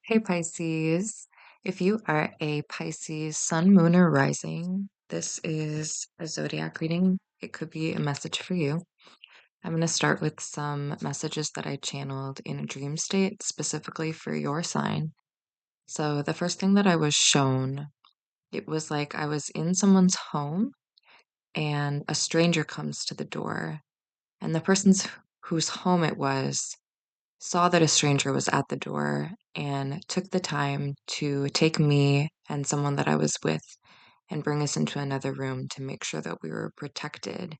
Hey Pisces, if you are a Pisces sun, moon, or rising, this is a zodiac reading. It could be a message for you. I'm going to start with some messages that I channeled in a dream state specifically for your sign. So, the first thing that I was shown, it was like I was in someone's home and a stranger comes to the door, and the person's whose home it was saw that a stranger was at the door and took the time to take me and someone that I was with and bring us into another room to make sure that we were protected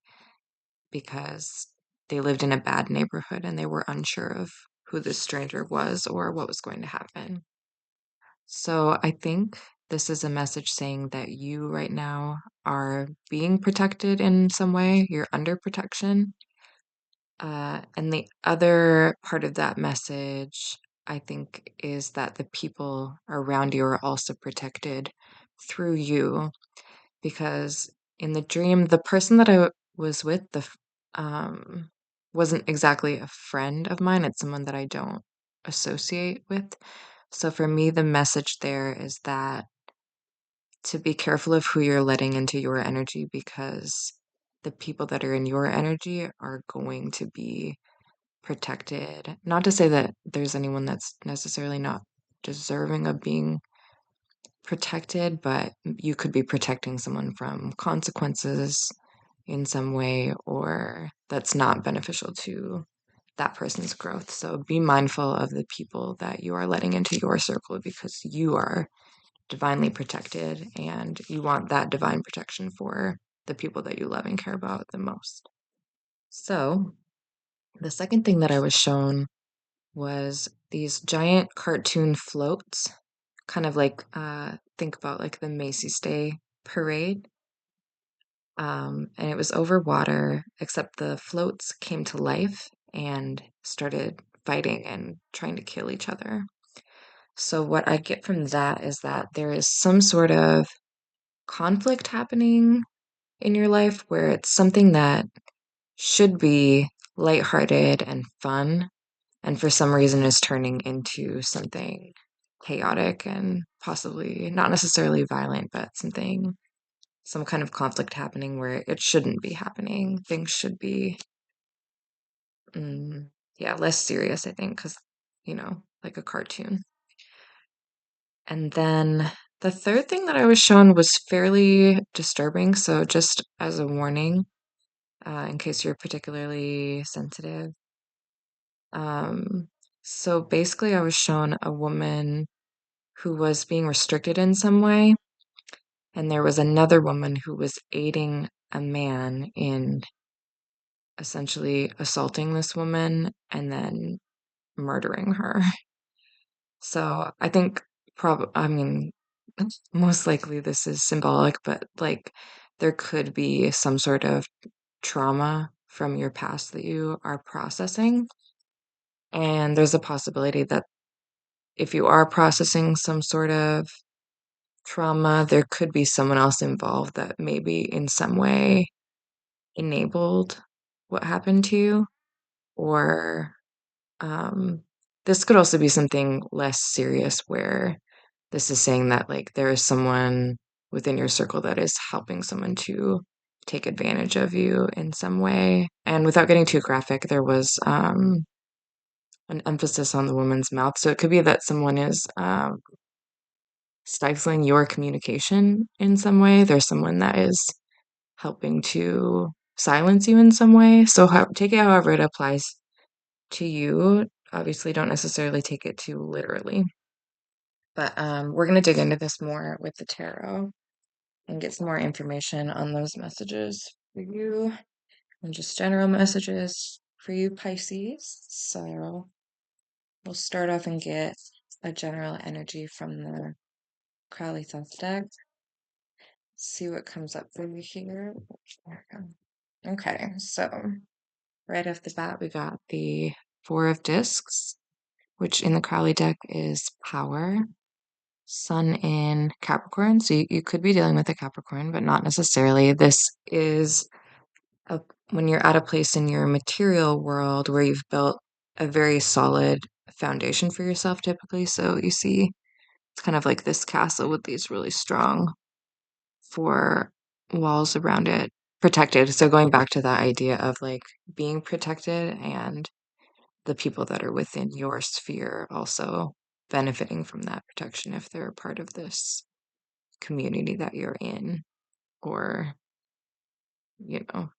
because they lived in a bad neighborhood and they were unsure of who this stranger was or what was going to happen. So I think this is a message saying that you right now are being protected in some way, you're under protection. And the other part of that message, I think, is that the people around you are also protected through you. Because in the dream, the person that was with, um, wasn't exactly a friend of mine. It's someone that I don't associate with. So for me, the message there is that to be careful of who you're letting into your energy because the people that are in your energy are going to be protected. Not to say that there's anyone that's necessarily not deserving of being protected, but you could be protecting someone from consequences in some way or that's not beneficial to that person's growth. So be mindful of the people that you are letting into your circle because you are divinely protected and you want that divine protection for the people that you love and care about the most. So, the second thing that I was shown was these giant cartoon floats, kind of like think about like the Macy's Day Parade. And it was over water, except the floats came to life and started fighting and trying to kill each other. So, what I get from that is that there is some sort of conflict happening in your life where it's something that should be lighthearted and fun, and for some reason is turning into something chaotic and possibly not necessarily violent, but some kind of conflict happening where it shouldn't be happening. Things should be, mm, yeah, less serious, I think, because, like a cartoon. And then the third thing that I was shown was fairly disturbing. So, just as a warning, in case you're particularly sensitive. Um, so basically, I was shown a woman who was being restricted in some way, and there was another woman who was aiding a man in essentially assaulting this woman and then murdering her. So I think I mean, most likely this is symbolic, but like there could be some sort of trauma from your past that you are processing. And there's a possibility that if you are processing some sort of trauma, there could be someone else involved that maybe in some way enabled what happened to you. Or um, this could also be something less serious where this is saying that like there is someone within your circle that is helping someone to take advantage of you in some way. And without getting too graphic, there was an emphasis on the woman's mouth. So it could be that someone is stifling your communication in some way. There's someone that is helping to silence you in some way. So take it however it applies to you. Obviously, don't necessarily take it too literally. But we're going to dig into this more with the tarot and get some more information on those messages for you and just general messages for you, Pisces. So we'll start off and get a general energy from the Crowley Thoth deck. See what comes up for you here. Okay, so right off the bat, we got the Four of Discs, which in the Crowley deck is power, Sun in Capricorn. So you could be dealing with a Capricorn, but not necessarily. This is when you're at a place in your material world where you've built a very solid foundation for yourself typically. So you see, it's kind of like this castle with these really strong four walls around it, protected. So going back to that idea of like being protected and the people that are within your sphere also benefiting from that protection if they're a part of this community that you're in, or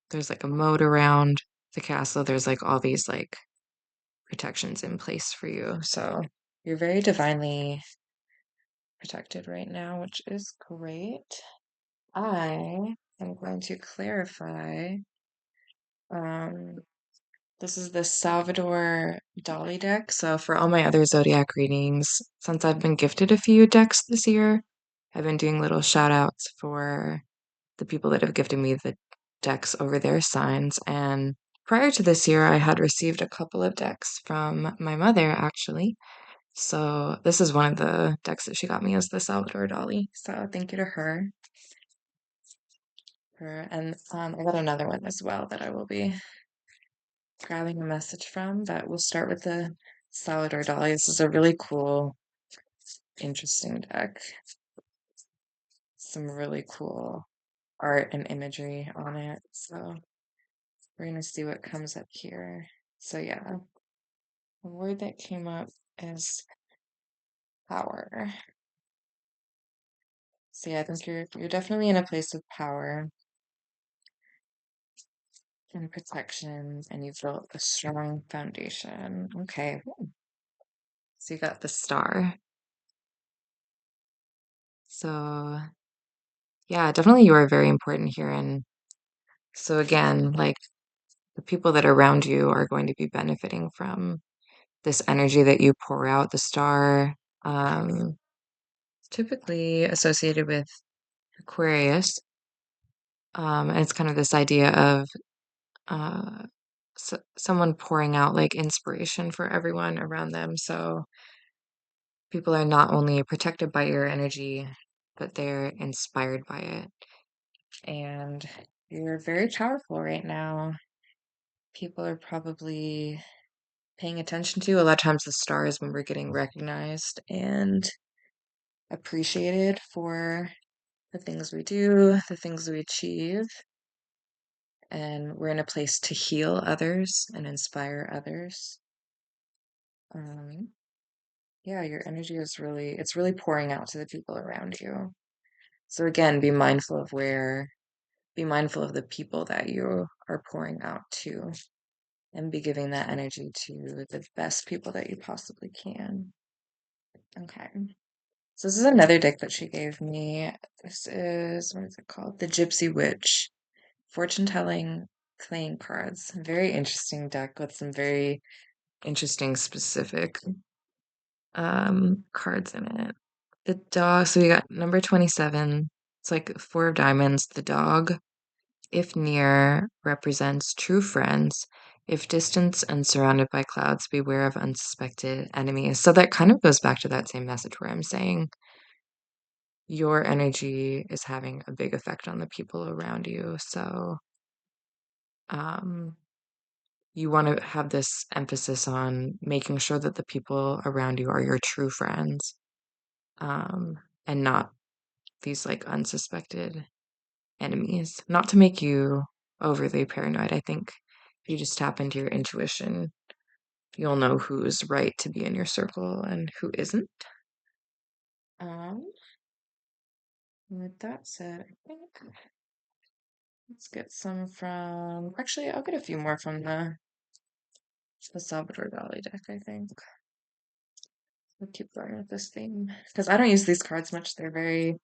there's like a moat around the castle. There's like all these like protections in place for you. So you're very divinely protected right now, which is great. I am going to clarify. Um, this is the Salvador Dali deck. So for all my other zodiac readings, since I've been gifted a few decks this year, I've been doing little shout outs for the people that have gifted me the decks over their signs. And prior to this year, I had received a couple of decks from my mother, actually. So this is one of the decks that she got me, is the Salvador Dali. So thank you to her. And I got another one as well that I will be grabbing a message from, but we'll start with the Salvador Dali. This is a really cool, interesting deck. Some really cool art and imagery on it. So we're going to see what comes up here. So yeah, the word that came up is power. So yeah, I think you're definitely in a place of power and protection, and you've built a strong foundation. Okay. So you got the star. So yeah, definitely you are very important here. And so again, like the people that are around you are going to be benefiting from this energy that you pour out. The star, um, typically associated with Aquarius. And it's kind of this idea of uh, someone pouring out like inspiration for everyone around them. So people are not only protected by your energy, but they're inspired by it. And you're very powerful right now. People are probably paying attention to. A lot of times, the stars when we're getting recognized and appreciated for the things we do, the things we achieve. And we're in a place to heal others and inspire others. Um, yeah, your energy is it's really pouring out to the people around you. So again, be mindful of the people that you are pouring out to, and be giving that energy to the best people that you possibly can. Okay. So this is another deck that she gave me. This is, what is it called? The Gypsy Witch fortune telling playing cards. Very interesting deck with some very interesting specific cards in it. The dog, so we got number 27. It's like four of diamonds. The dog, if near, represents true friends. If distant and surrounded by clouds, beware of unsuspected enemies. So that kind of goes back to that same message where I'm saying your energy is having a big effect on the people around you. So um, you want to have this emphasis on making sure that the people around you are your true friends, um, and not these like unsuspected enemies. Not to make you overly paranoid. I think if you just tap into your intuition, you'll know who's right to be in your circle and who isn't. Um, with that said, I think let's get some from. Actually, I'll get a few more from the Salvador Dali deck. I think we'll keep going with this theme because I don't use these cards much. They're very,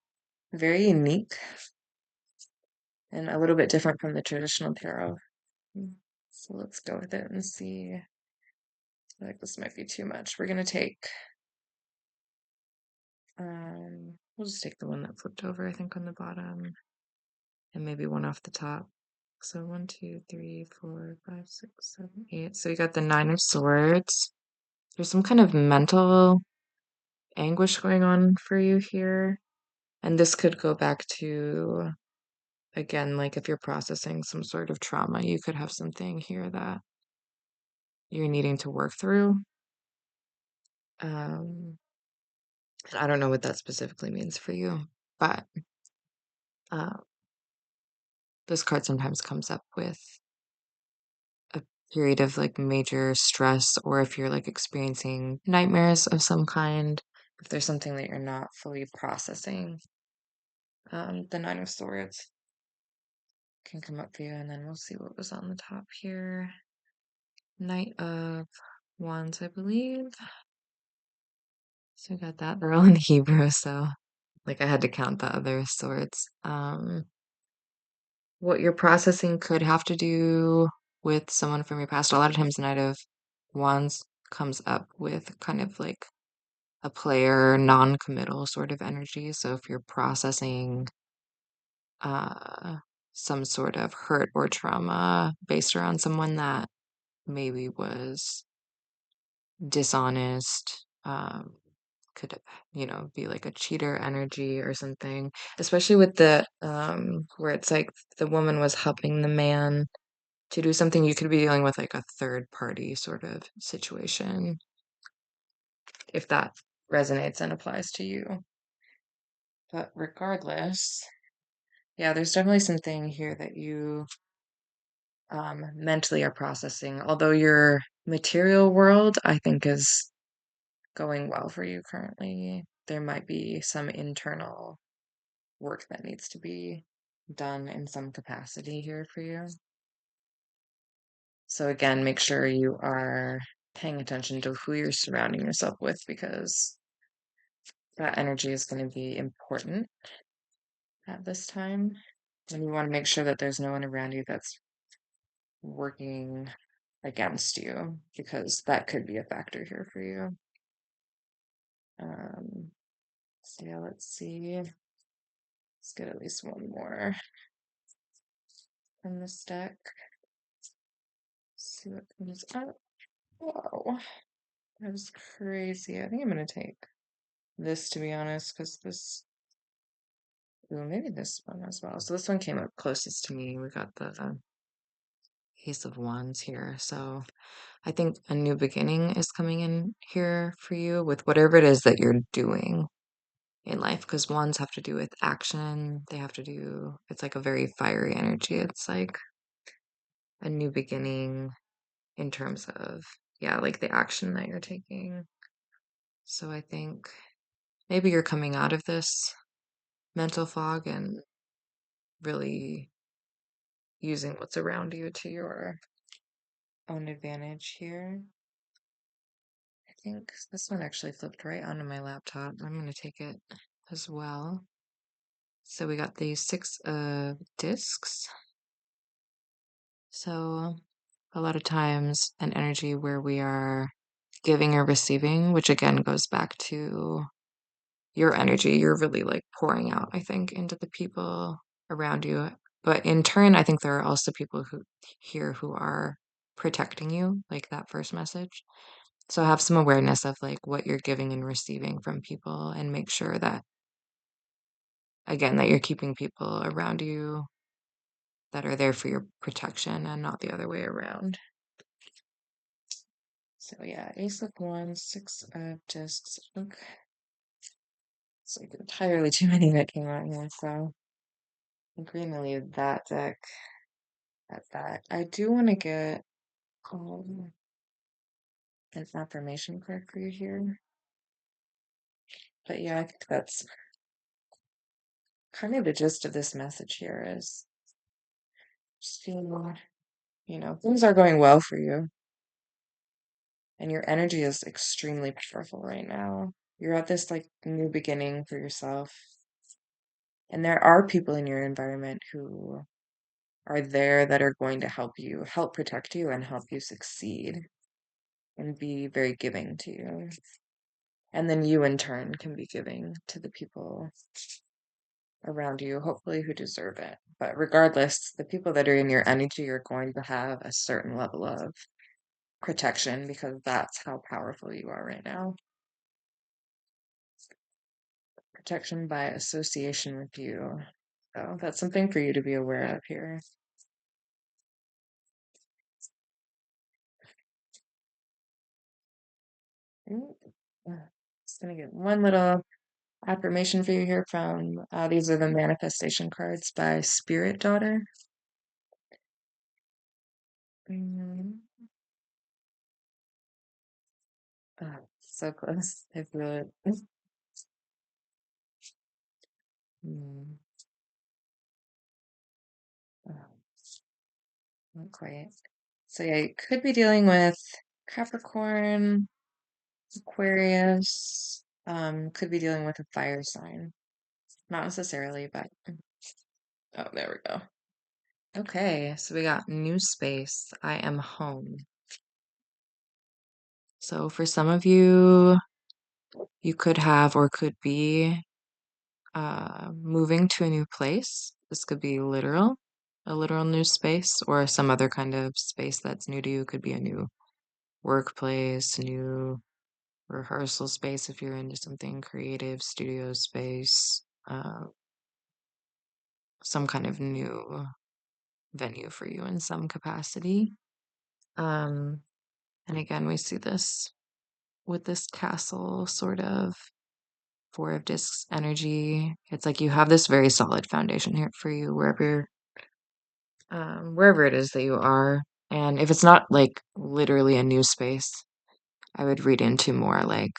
very unique and a little bit different from the traditional tarot. So let's go with it and see. I feel like this might be too much. We're gonna take we'll just take the one that flipped over, I think, on the bottom, and maybe one off the top. So 1, 2, 3, 4, 5, 6, 7, 8. So you got the Nine of Swords. There's some kind of mental anguish going on for you here. And this could go back to, again, like if you're processing some sort of trauma, you could have something here that you're needing to work through. Um, I don't know what that specifically means for you, but uh, this card sometimes comes up with a period of like major stress, or if you're like experiencing nightmares of some kind, if there's something that you're not fully processing, the Nine of Swords can come up for you. And then we'll see what was on the top here. Knight of Wands, I believe. So we got that. They're all in Hebrew, so like I had to count the other swords. What you're processing could have to do with someone from your past. A lot of times, Knight of Wands comes up with kind of like a player, non-committal sort of energy. So if you're processing uh, some sort of hurt or trauma based around someone that maybe was dishonest, could, be like a cheater energy or something, especially with the where it's like the woman was helping the man to do something. You could be dealing with like a third party sort of situation, if that resonates and applies to you. But regardless, yeah, there's definitely something here that you mentally are processing. Although your material world, I think, is going well for you currently, there might be some internal work that needs to be done in some capacity here for you. So again, make sure you are paying attention to who you're surrounding yourself with, because that energy is going to be important at this time. And you want to make sure that there's no one around you that's working against you, because that could be a factor here for you. So yeah, let's see. Let's get at least one more from this deck. See what comes up. Whoa, that was crazy. I think I'm gonna take this, to be honest, because this. Ooh, maybe this one as well. So this one came up closest to me. We got the Ace of Wands here. So I think a new beginning is coming in here for you with whatever it is that you're doing in life, because wands have to do with action. They have to do, it's like a very fiery energy. It's like a new beginning in terms of, yeah, like the action that you're taking. So I think maybe you're coming out of this mental fog and really using what's around you to your own advantage here. I think this one actually flipped right onto my laptop. I'm going to take it as well. So we got the Six of Discs. So a lot of times an energy where we are giving or receiving, which again goes back to your energy. You're really like pouring out, I think, into the people around you. But in turn, I think there are also people who here who are protecting you, like that first message. So have some awareness of like what you're giving and receiving from people, and make sure that, again, that you're keeping people around you that are there for your protection and not the other way around. So yeah, Ace of Wands, Six of Discs. Okay. It's like entirely too many that came out here, so I'm going to leave that deck at that. I do want to get um, an affirmation card for you here. But yeah, I think that's kind of the gist of this message here is just feeling, things are going well for you. And your energy is extremely powerful right now. You're at this like new beginning for yourself. And there are people in your environment who are there that are going to help you, help protect you, and help you succeed and be very giving to you. And then you, in turn, can be giving to the people around you, hopefully, who deserve it. But regardless, the people that are in your energy are going to have a certain level of protection, because that's how powerful you are right now. Protection by association with you. So that's something for you to be aware of here. Mm. Just gonna get one little affirmation for you here from these are the manifestation cards by Spirit Daughter. Mm, so close. I feel it. Mm, oh, not quite. So yeah, you could be dealing with Capricorn, Aquarius, could be dealing with a fire sign. Not necessarily, but oh, there we go. Okay, so we got new space. I am home. So for some of you, you could have or could be moving to a new place. This could be literal, a literal new space, or some other kind of space that's new to you. Could be a new workplace, new rehearsal space if you're into something creative, studio space, some kind of new venue for you in some capacity. Um, and again, we see this with this castle sort of Four of Discs energy. It's like you have this very solid foundation here for you wherever it is that you are. And if it's not like literally a new space, I would read into more like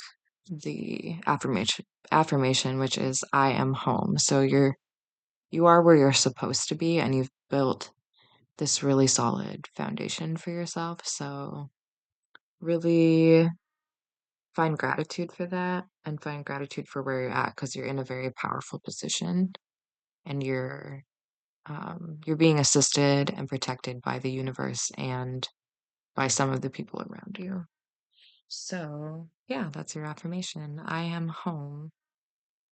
the affirmation, which is I am home. So you are where you're supposed to be, and you've built this really solid foundation for yourself. So really find gratitude for that and find gratitude for where you're at because you're in a very powerful position and you're being assisted and protected by the universe and by some of the people around you. So, yeah, that's your affirmation. I am home.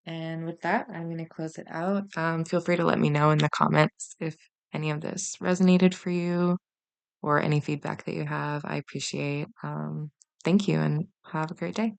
And with that, I'm going to close it out. Feel free to let me know in the comments if any of this resonated for you or any feedback that you have. I appreciate. Thank you and have a great day.